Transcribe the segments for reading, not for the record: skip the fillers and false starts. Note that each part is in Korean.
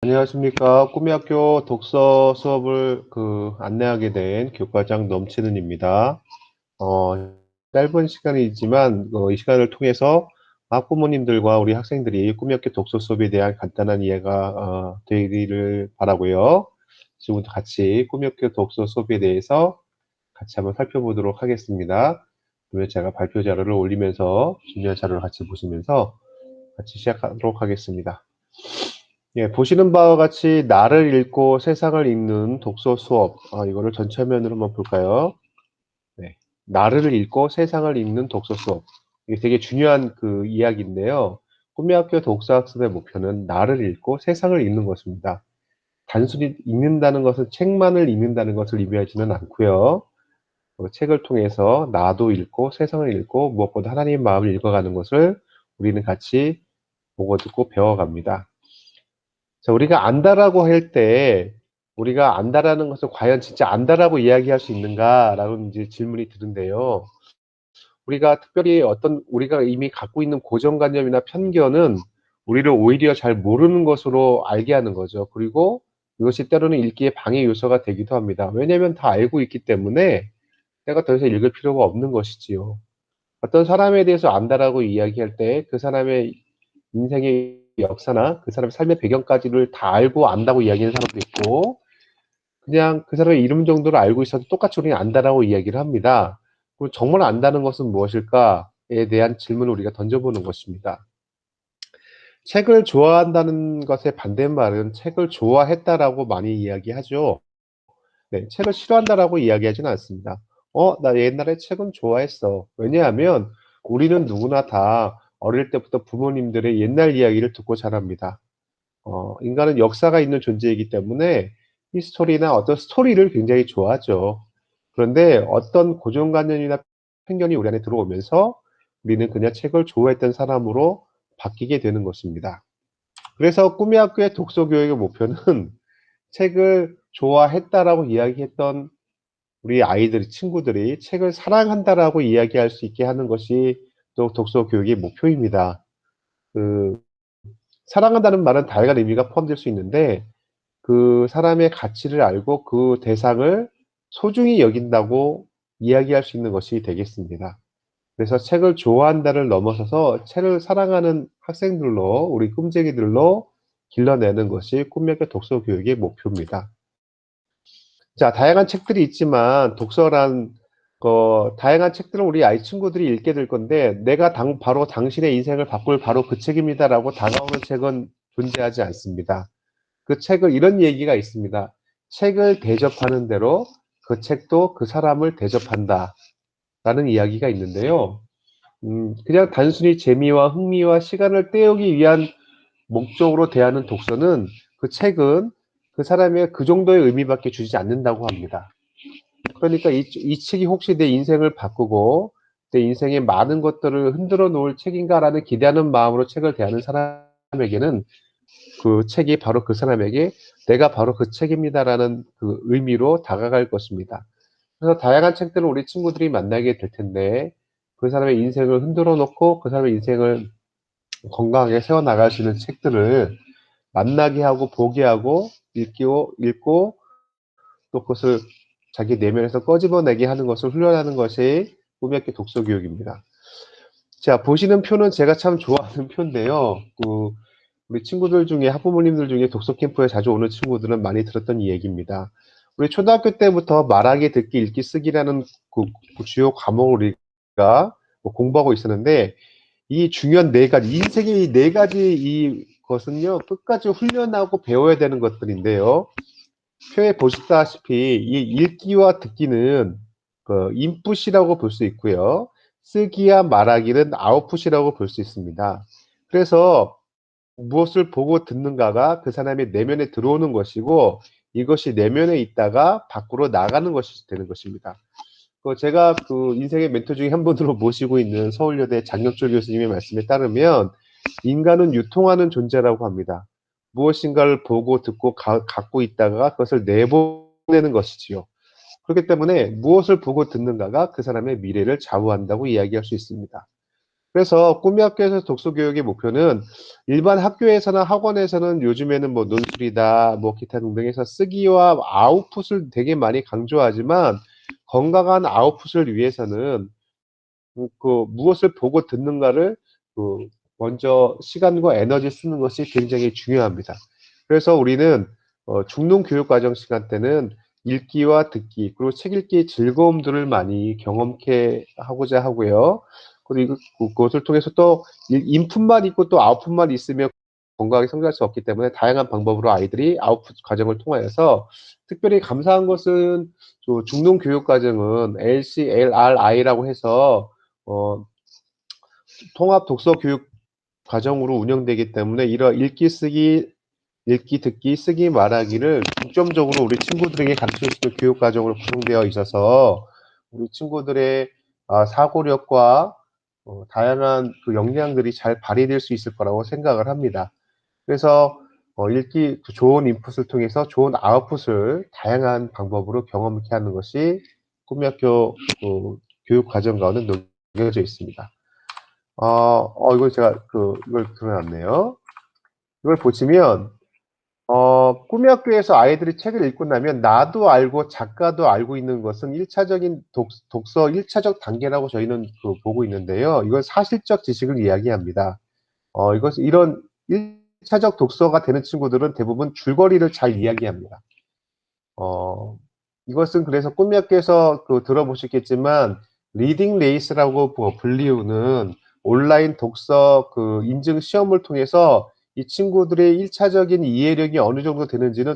안녕하십니까. 꿈이학교 독서 수업을 안내하게 된 교과장 넘치는입니다. 짧은 시간이지만 이 시간을 통해서 학부모님들과 우리 학생들이 꿈이학교 독서 수업에 대한 간단한 이해가 되기를 바라고요. 지금부터 같이 꿈이학교 독서 수업에 대해서 같이 한번 살펴보도록 하겠습니다. 그러면 제가 발표 자료를 올리면서 준비한 자료를 같이 보시면서 같이 시작하도록 하겠습니다. 예, 보시는 바와 같이 나를 읽고 세상을 읽는 독서 수업. 이거를 전체 화면으로 한번 볼까요? 네. 나를 읽고 세상을 읽는 독서 수업. 이게 되게 중요한 이야기인데요. 꿈미학교 독서학습의 목표는 나를 읽고 세상을 읽는 것입니다. 단순히 읽는다는 것은 책만을 읽는다는 것을 의미하지는 않고요. 책을 통해서 나도 읽고 세상을 읽고 무엇보다 하나님의 마음을 읽어가는 것을 우리는 같이 보고 듣고 배워갑니다. 자, 우리가 안다라고 할 때, 우리가 안다라는 것을 과연 진짜 안다라고 이야기할 수 있는가라는 이제 질문이 드는데요. 우리가 특별히 우리가 이미 갖고 있는 고정관념이나 편견은 우리를 오히려 잘 모르는 것으로 알게 하는 거죠. 그리고 이것이 때로는 읽기에 방해 요소가 되기도 합니다. 왜냐하면 다 알고 있기 때문에 내가 더 이상 읽을 필요가 없는 것이지요. 어떤 사람에 대해서 안다라고 이야기할 때 그 사람의 인생의 역사나 그 사람의 삶의 배경까지를 다 알고 안다고 이야기하는 사람도 있고, 그냥 그 사람의 이름 정도를 알고 있어도 똑같이 우리는 안다라고 이야기를 합니다. 그럼 정말 안다는 것은 무엇일까에 대한 질문을 우리가 던져보는 것입니다. 책을 좋아한다는 것의 반대말은 책을 좋아했다라고 많이 이야기하죠. 네, 책을 싫어한다라고 이야기하지는 않습니다. 나 옛날에 책은 좋아했어. 왜냐하면 우리는 누구나 다 어릴 때부터 부모님들의 옛날 이야기를 듣고 자랍니다. 인간은 역사가 있는 존재이기 때문에 히스토리나 어떤 스토리를 굉장히 좋아하죠. 그런데 어떤 고정관념이나 편견이 우리 안에 들어오면서 우리는 그냥 책을 좋아했던 사람으로 바뀌게 되는 것입니다. 그래서 꿈의 학교의 독서 교육의 목표는 책을 좋아했다라고 이야기했던 우리 아이들, 친구들이 책을 사랑한다라고 이야기할 수 있게 하는 것이 또 독서 교육의 목표입니다. 그 사랑한다는 말은 다양한 의미가 포함될 수 있는데 그 사람의 가치를 알고 그 대상을 소중히 여긴다고 이야기할 수 있는 것이 되겠습니다. 그래서 책을 좋아한다를 넘어서서 책을 사랑하는 학생들로 우리 꿈쟁이들로 길러내는 것이 꿈역의 독서 교육의 목표입니다. 자, 다양한 책들이 있지만 독서란 다양한 책들은 우리 아이 친구들이 읽게 될 건데 내가 바로 당신의 인생을 바꿀 바로 그 책입니다라고 다가오는 책은 존재하지 않습니다. 그 책을 이런 얘기가 있습니다. 책을 대접하는 대로 그 책도 그 사람을 대접한다. 라는 이야기가 있는데요. 그냥 단순히 재미와 흥미와 시간을 때우기 위한 목적으로 대하는 독서는 그 책은 그 사람의 그 정도의 의미밖에 주지 않는다고 합니다. 그러니까 이 책이 혹시 내 인생을 바꾸고 내 인생의 많은 것들을 흔들어 놓을 책인가라는 기대하는 마음으로 책을 대하는 사람에게는 그 책이 바로 그 사람에게 내가 바로 그 책입니다라는 그 의미로 다가갈 것입니다. 그래서 다양한 책들을 우리 친구들이 만나게 될 텐데 그 사람의 인생을 흔들어 놓고 그 사람의 인생을 건강하게 세워 나갈 수 있는 책들을 만나게 하고 보게 하고 읽고 또 그것을 자기 내면에서 꺼집어내게 하는 것을 훈련하는 것이 꿈의학교 독서 교육입니다. 자, 보시는 표는 제가 참 좋아하는 표인데요. 우리 친구들 중에 학부모님들 중에 독서 캠프에 자주 오는 친구들은 많이 들었던 이 얘기입니다. 우리 초등학교 때부터 말하기, 듣기, 읽기, 쓰기라는 그 주요 과목을 우리가 공부하고 있었는데 이 중요한 네 가지, 인생의 이 네 가지 이것은요 끝까지 훈련하고 배워야 되는 것들인데요. 표에 보시다시피 이 읽기와 듣기는 인풋이라고 볼 수 있고요. 쓰기와 말하기는 아웃풋이라고 볼 수 있습니다. 그래서 무엇을 보고 듣는가가 그 사람의 내면에 들어오는 것이고 이것이 내면에 있다가 밖으로 나가는 것이 되는 것입니다. 제가 인생의 멘토 중에 한 분으로 모시고 있는 서울여대 장혁철 교수님의 말씀에 따르면 인간은 유통하는 존재라고 합니다. 무엇인가를 보고 듣고 갖고 있다가 그것을 내보내는 것이지요. 그렇기 때문에 무엇을 보고 듣는가가 그 사람의 미래를 좌우한다고 이야기할 수 있습니다. 그래서 꿈의 학교에서 독서 교육의 목표는 일반 학교에서나 학원에서는 요즘에는 뭐 논술이다, 뭐 기타 등등해서 쓰기와 아웃풋을 되게 많이 강조하지만 건강한 아웃풋을 위해서는 그 무엇을 보고 듣는가를 그 먼저 시간과 에너지 쓰는 것이 굉장히 중요합니다. 그래서 우리는 중농 교육 과정 시간 때는 읽기와 듣기 그리고 책 읽기의 즐거움들을 많이 경험케 하고자 하고요. 그리고 그것을 통해서 또 인풋만 있고 또 아웃풋만 있으면 건강하게 성장할 수 없기 때문에 다양한 방법으로 아이들이 아웃풋 과정을 통하여서 특별히 감사한 것은 중농 교육 과정은 LCLRI라고 해서 어, 통합 독서 교육 과정으로 운영되기 때문에 이런 읽기, 쓰기, 읽기, 듣기, 쓰기, 말하기를 중점적으로 우리 친구들에게 가르칠 수 있는 교육 과정으로 구성되어 있어서 우리 친구들의 사고력과 다양한 그 역량들이 잘 발휘될 수 있을 거라고 생각을 합니다. 그래서 읽기 좋은 인풋을 통해서 좋은 아웃풋을 다양한 방법으로 경험케 하는 것이 꿈학교 교육 과정 가운데 녹여져 있습니다. 이걸 제가 이걸 그려놨네요. 이걸 보시면, 꿈의 학교에서 아이들이 책을 읽고 나면 나도 알고 작가도 알고 있는 것은 1차적인 독서 1차적 단계라고 저희는 보고 있는데요. 이건 사실적 지식을 이야기합니다. 이런 1차적 독서가 되는 친구들은 대부분 줄거리를 잘 이야기합니다. 어, 이것은 그래서 꿈의 학교에서 들어보셨겠지만, 리딩 레이스라고 불리우는 온라인 독서 인증 시험을 통해서 이 친구들의 1차적인 이해력이 어느 정도 되는지는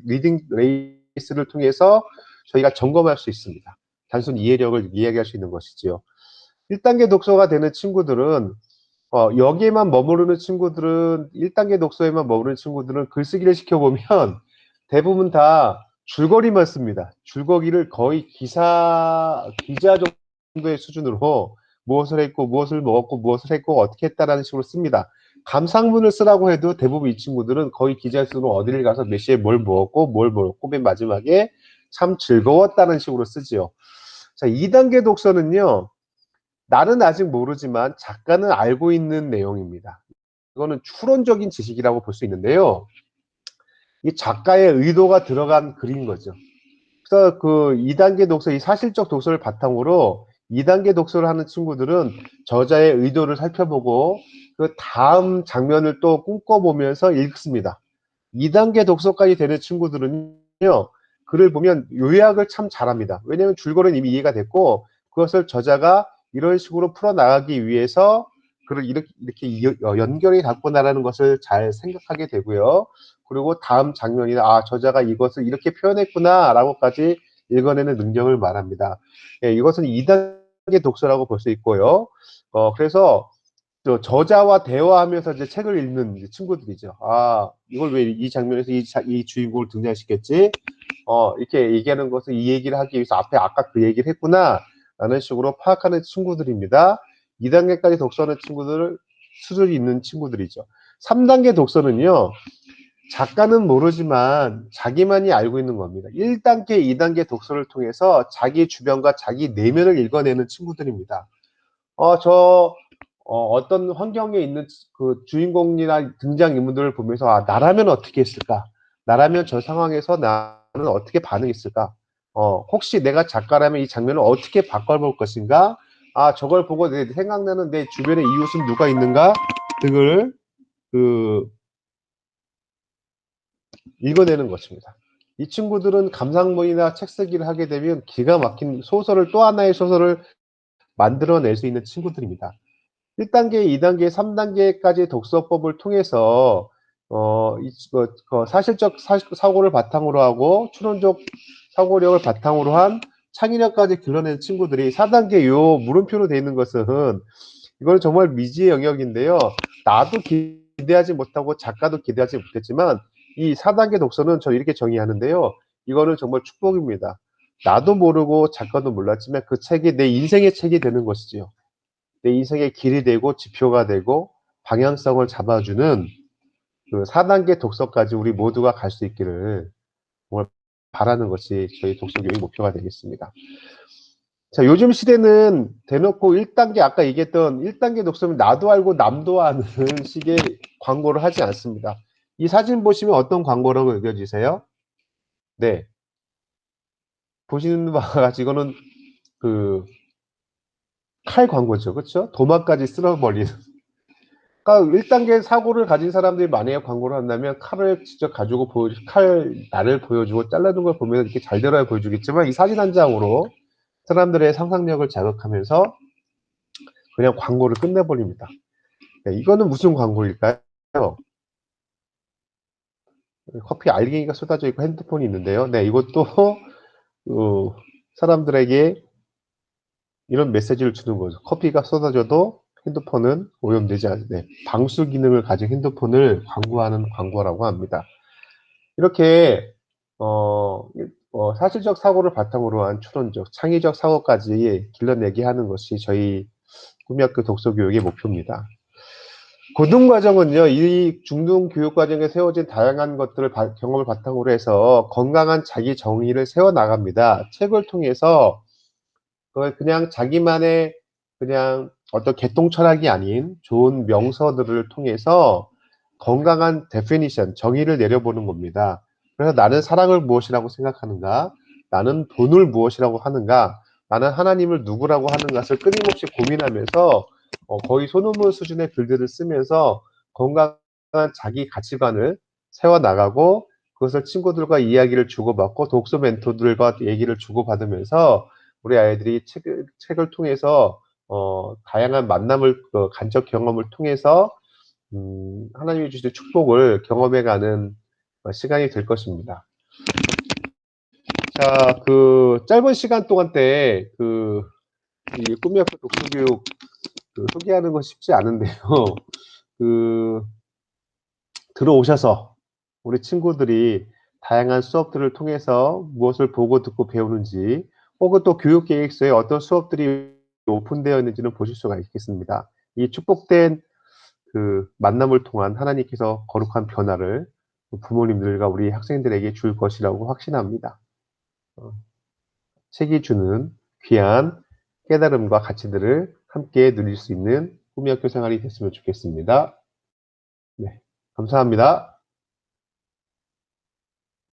리딩 레이스를 통해서 저희가 점검할 수 있습니다. 단순 이해력을 이야기할 수 있는 것이지요. 1단계 독서가 되는 친구들은 여기에만 머무르는 친구들은 1단계 독서에만 머무르는 친구들은 글쓰기를 시켜보면 대부분 다 줄거리만 씁니다. 줄거리를 거의 기자 정도의 수준으로 무엇을 했고 무엇을 먹었고 무엇을 했고 어떻게 했다라는 식으로 씁니다. 감상문을 쓰라고 해도 대부분 이 친구들은 거의 기자 수로 어디를 가서 몇 시에 뭘 먹었고 뭘 먹었고 맨 마지막에 참 즐거웠다는 식으로 쓰지요. 자, 2단계 독서는요. 나는 아직 모르지만 작가는 알고 있는 내용입니다. 이거는 추론적인 지식이라고 볼 수 있는데요. 이 작가의 의도가 들어간 글인 거죠. 그래서 2단계 독서, 이 사실적 독서를 바탕으로 2단계 독서를 하는 친구들은 저자의 의도를 살펴보고 그 다음 장면을 또 꿈꿔보면서 읽습니다. 2단계 독서까지 되는 친구들은요, 글을 보면 요약을 참 잘합니다. 왜냐하면 줄거리는 이미 이해가 됐고, 그것을 저자가 이런 식으로 풀어나가기 위해서 글을 이렇게 연결이 갖고 나가는 것을 잘 생각하게 되고요. 그리고 다음 장면이나, 저자가 이것을 이렇게 표현했구나, 라고까지 읽어내는 능력을 말합니다. 예, 이것은 2단계 독서라고 볼 수 있고요. 그래서 저자와 대화하면서 이제 책을 읽는 이제 친구들이죠. 이걸 왜 이 장면에서 이 주인공을 등장시켰지? 이렇게 얘기하는 것을 이 얘기를 하기 위해서 앞에 아까 그 얘기를 했구나. 라는 식으로 파악하는 친구들입니다. 2단계까지 독서하는 친구들, 수준이 있는 친구들이죠. 3단계 독서는요, 작가는 모르지만 자기만이 알고 있는 겁니다. 1단계, 2단계 독서를 통해서 자기 주변과 자기 내면을 읽어내는 친구들입니다. 어떤 환경에 있는 그 주인공이나 등장인물들을 보면서 나라면 어떻게 했을까? 나라면 저 상황에서 나는 어떻게 반응했을까? 혹시 내가 작가라면 이 장면을 어떻게 바꿔볼 것인가? 저걸 보고 생각나는 내 주변에 이웃은 누가 있는가? 등을 그 읽어내는 것입니다. 이 친구들은 감상문이나 책 쓰기를 하게 되면 기가 막힌 소설을 또 하나의 소설을 만들어낼 수 있는 친구들입니다. 1단계, 2단계, 3단계까지 독서법을 통해서 사실적 사고를 바탕으로 하고 추론적 사고력을 바탕으로 한 창의력까지 길러낸 친구들이 4단계 요 물음표로 되어 있는 것은 이건 정말 미지의 영역인데요. 나도 기대하지 못하고 작가도 기대하지 못했지만 이 4단계 독서는 저 이렇게 정의하는데요. 이거는 정말 축복입니다. 나도 모르고 작가도 몰랐지만 그 책이 내 인생의 책이 되는 것이지요. 내 인생의 길이 되고 지표가 되고 방향성을 잡아주는 그 4단계 독서까지 우리 모두가 갈 수 있기를 정말 바라는 것이 저희 독서교육 목표가 되겠습니다. 자, 요즘 시대는 대놓고 1단계, 아까 얘기했던 1단계 독서는 나도 알고 남도 아는 식의 광고를 하지 않습니다. 이 사진 보시면 어떤 광고라고 느껴지세요? 네. 보시는 바와 같이 이거는 그 칼 광고죠. 그렇죠? 도마까지 쓸어버리는. 그러니까 1단계 사고를 가진 사람들이 만약에 광고를 한다면 칼을 직접 가지고 칼 날을 보여주고 잘라준 걸 보면 이렇게 잘 들어야 보여주겠지만 이 사진 한 장으로 사람들의 상상력을 자극하면서 그냥 광고를 끝내버립니다. 네, 이거는 무슨 광고일까요? 커피 알갱이가 쏟아져 있고 핸드폰이 있는데요. 네, 이것도 사람들에게 이런 메시지를 주는 거죠. 커피가 쏟아져도 핸드폰은 오염되지 않는, 네, 방수 기능을 가진 핸드폰을 광고하는 광고라고 합니다. 이렇게 사실적 사고를 바탕으로 한 추론적, 창의적 사고까지 길러내게 하는 것이 저희 꿈이학교 독서교육의 목표입니다. 고등과정은요, 이 중등교육과정에 세워진 다양한 것들을 경험을 바탕으로 해서 건강한 자기 정의를 세워나갑니다. 책을 통해서 그냥 자기만의 그냥 어떤 개똥 철학이 아닌 좋은 명서들을 통해서 건강한 데피니션, 정의를 내려보는 겁니다. 그래서 나는 사랑을 무엇이라고 생각하는가? 나는 돈을 무엇이라고 하는가? 나는 하나님을 누구라고 하는 것을 끊임없이 고민하면서 거의 소논문 수준의 글들을 쓰면서 건강한 자기 가치관을 세워나가고 그것을 친구들과 이야기를 주고받고 독서 멘토들과 얘기를 주고받으면서 우리 아이들이 책을 통해서 다양한 만남을 간접 경험을 통해서 하나님이 주신 축복을 경험해가는 시간이 될 것입니다. 자, 그 짧은 시간 동안 때 이 꿈이학교 독서교육 소개하는 건 쉽지 않은데요. 그 들어오셔서 우리 친구들이 다양한 수업들을 통해서 무엇을 보고 듣고 배우는지 혹은 또 교육 계획서에 어떤 수업들이 오픈되어 있는지는 보실 수가 있겠습니다. 이 축복된 그 만남을 통한 하나님께서 거룩한 변화를 부모님들과 우리 학생들에게 줄 것이라고 확신합니다. 책이 주는 귀한 깨달음과 가치들을 함께 누릴 수 있는 꿈이 학교 생활이 됐으면 좋겠습니다. 네, 감사합니다.